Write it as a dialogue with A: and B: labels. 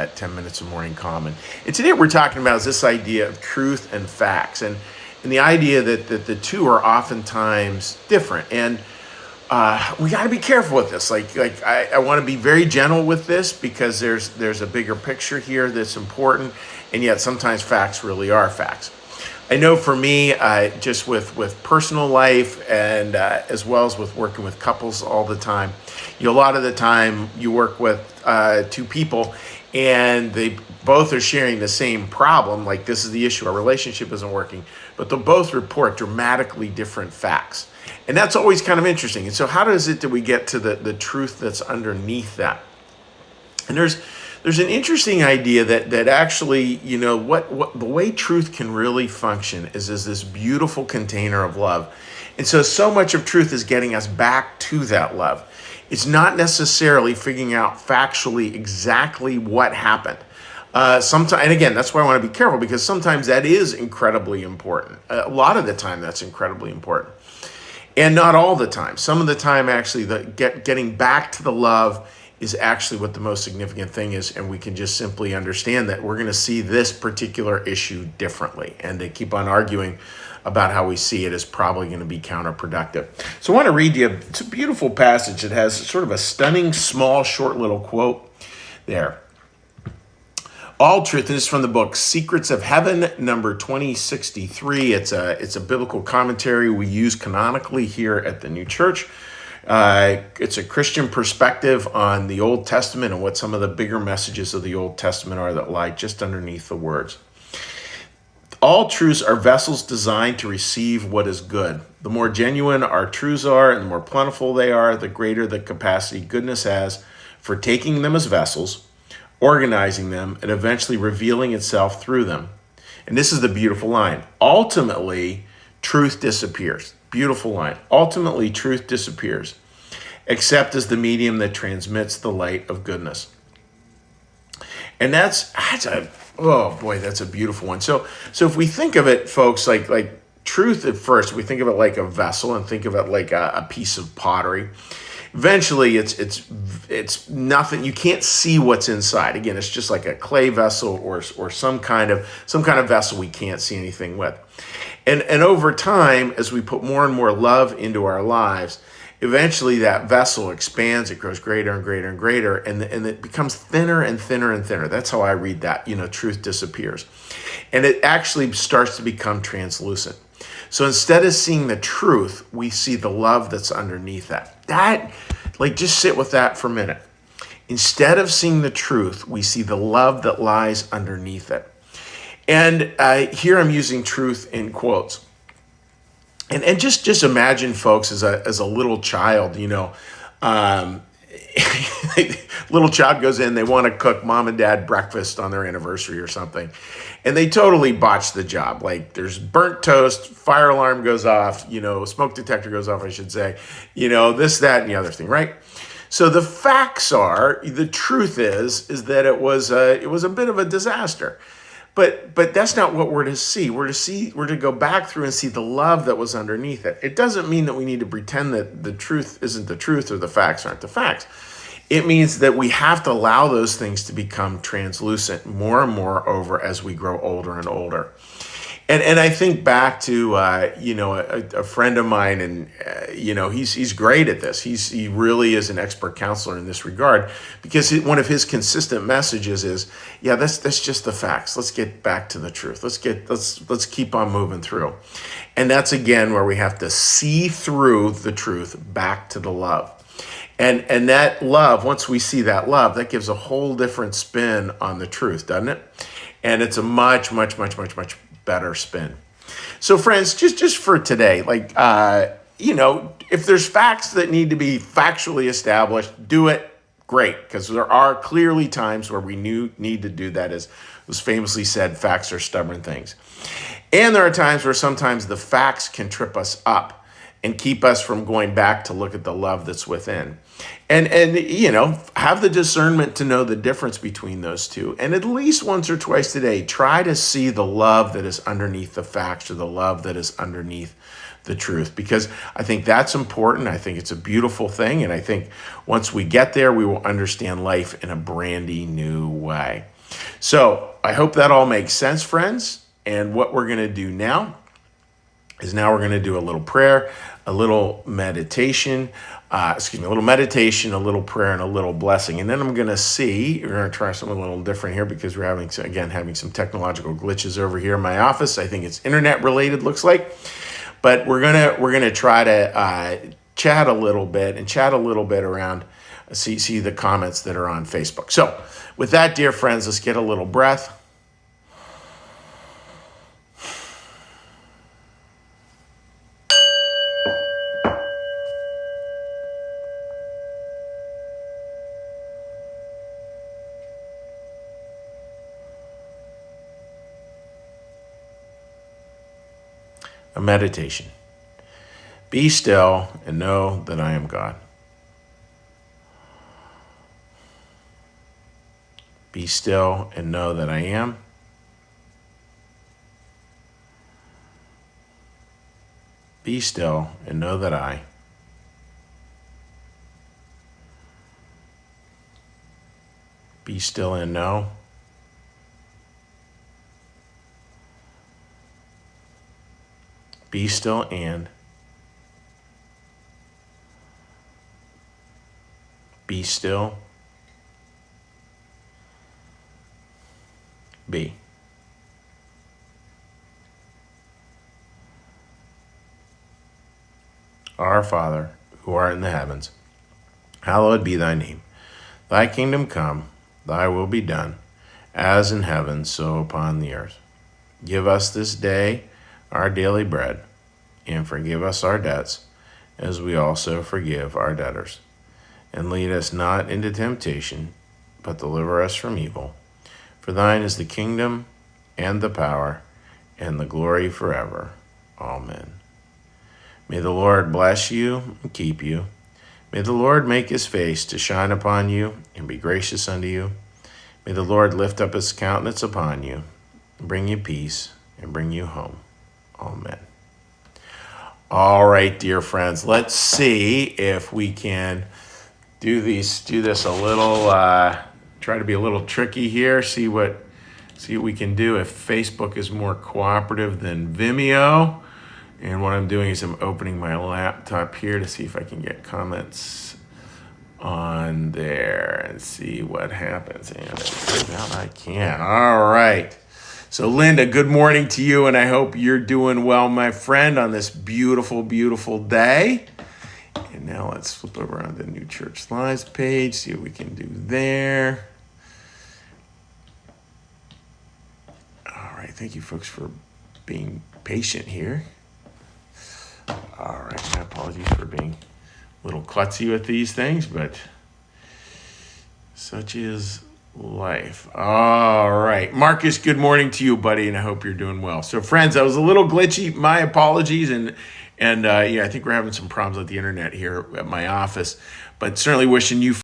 A: at 10 Minutes of Morning Calm. And today we're talking about this idea of truth and facts, and the idea that the two are oftentimes different. And we got to be careful with this. I want to be very gentle with this because there's a bigger picture here that's important, and yet sometimes facts really are facts. I know for me, just with personal life and as well as with working with couples all the time, a lot of the time you work with two people and they both are sharing the same problem, like this is the issue, our relationship isn't working, but they'll both report dramatically different facts. And that's always kind of interesting. And so how do we get to the truth that's underneath that? And there's an interesting idea that actually, what the way truth can really function is this beautiful container of love. And so much of truth is getting us back to that love. It's not necessarily figuring out factually exactly what happened. Sometimes, and again, that's why I want to be careful, because sometimes that is incredibly important. A lot of the time that's incredibly important. And not all the time. Some of the time, actually, getting back to the love is actually what the most significant thing is, and we can just simply understand that we're going to see this particular issue differently, and they keep on arguing about how we see it is probably going to be counterproductive. So I want to read you, it's a beautiful passage. It has sort of a stunning, small, short little quote there. All truth, and it's from the book Secrets of Heaven, number 2063. It's a biblical commentary we use canonically here at the New Church. It's a Christian perspective on the Old Testament and what some of the bigger messages of the Old Testament are that lie just underneath the words. All truths are vessels designed to receive what is good. The more genuine our truths are and the more plentiful they are, the greater the capacity goodness has for taking them as vessels, organizing them, and eventually revealing itself through them. And this is the beautiful line. Ultimately, truth disappears. Beautiful line. Ultimately, truth disappears, except as the medium that transmits the light of goodness. And that's a beautiful one. So if we think of it, folks, like truth at first, we think of it like a vessel and think of it like a piece of pottery. Eventually, it's nothing. You can't see what's inside. Again, it's just like a clay vessel or some kind of vessel we can't see anything with. And over time, as we put more and more love into our lives, eventually that vessel expands. It grows greater and greater and greater, and it becomes thinner and thinner and thinner. That's how I read that. Truth disappears, and it actually starts to become translucent. So instead of seeing the truth, we see the love that's underneath that. Just sit with that for a minute. Instead of seeing the truth, we see the love that lies underneath it. And here I'm using truth in quotes. And just imagine, folks, as a little child, little child goes in, they want to cook mom and dad breakfast on their anniversary or something. And they totally botch the job. Like there's burnt toast, fire alarm goes off, smoke detector goes off, I should say, this, that, and the other thing, right? So the facts are, the truth is that it was a bit of a disaster. But that's not what we're to see. We're to go back through and see the love that was underneath it. It doesn't mean that we need to pretend that the truth isn't the truth or the facts aren't the facts. It means that we have to allow those things to become translucent more and more over as we grow older and older. And I think back to a friend of mine, and he's great at this. He really is an expert counselor in this regard, because one of his consistent messages is, that's just the facts. Let's get back to the truth. Let's keep on moving through. And that's again where we have to see through the truth back to the love. And that love, once we see that love, that gives a whole different spin on the truth, doesn't it? And it's a much, much, much, much, much better spin. So friends, just for today, if there's facts that need to be factually established, do it. Great, because there are clearly times where we need to do that. As was famously said, facts are stubborn things. And there are times where sometimes the facts can trip us up and keep us from going back to look at the love that's within. And have the discernment to know the difference between those two. And at least once or twice today, try to see the love that is underneath the facts, or the love that is underneath the truth, because I think that's important. I think it's a beautiful thing. And I think once we get there, we will understand life in a brandy new way. So I hope that all makes sense, friends. And what we're going to do now is we're going to do a little prayer, a little meditation, a little meditation, a little prayer, and a little blessing. And then I'm going to we're going to try something a little different here because we're having some technological glitches over here in my office. I think it's internet related, looks like. But we're gonna try to chat a little bit around, see the comments that are on Facebook. So with that, dear friends, let's get a little breath. A meditation. Be still and know that I am God. Be still and know that I am. Be still and know that I. Be still and know. Be still and. Be still. Be. Our Father, who art in the heavens, hallowed be thy name. Thy kingdom come, thy will be done, as in heaven, so upon the earth. Give us this day our daily bread, and forgive us our debts, as we also forgive our debtors. And lead us not into temptation, but deliver us from evil. For thine is the kingdom, and the power, and the glory forever. Amen. May the Lord bless you and keep you. May the Lord make his face to shine upon you and be gracious unto you. May the Lord lift up his countenance upon you and bring you peace and bring you home. Amen. All right, dear friends, let's see if we can do this a little, try to be a little tricky here, see what we can do if Facebook is more cooperative than Vimeo. And what I'm doing is I'm opening my laptop here to see if I can get comments on there and see what happens. And now I can. All right. So Linda, good morning to you, and I hope you're doing well, my friend, on this beautiful, beautiful day. And now let's flip over on the New Church Lives page, see what we can do there. All right. Thank you, folks, for being patient here. All right, my apologies for being a little klutzy with these things, but such is life. All right, Marcus, good morning to you, buddy, and I hope you're doing well. So, friends, I was a little glitchy. My apologies, and I think we're having some problems with the internet here at my office, but certainly wishing you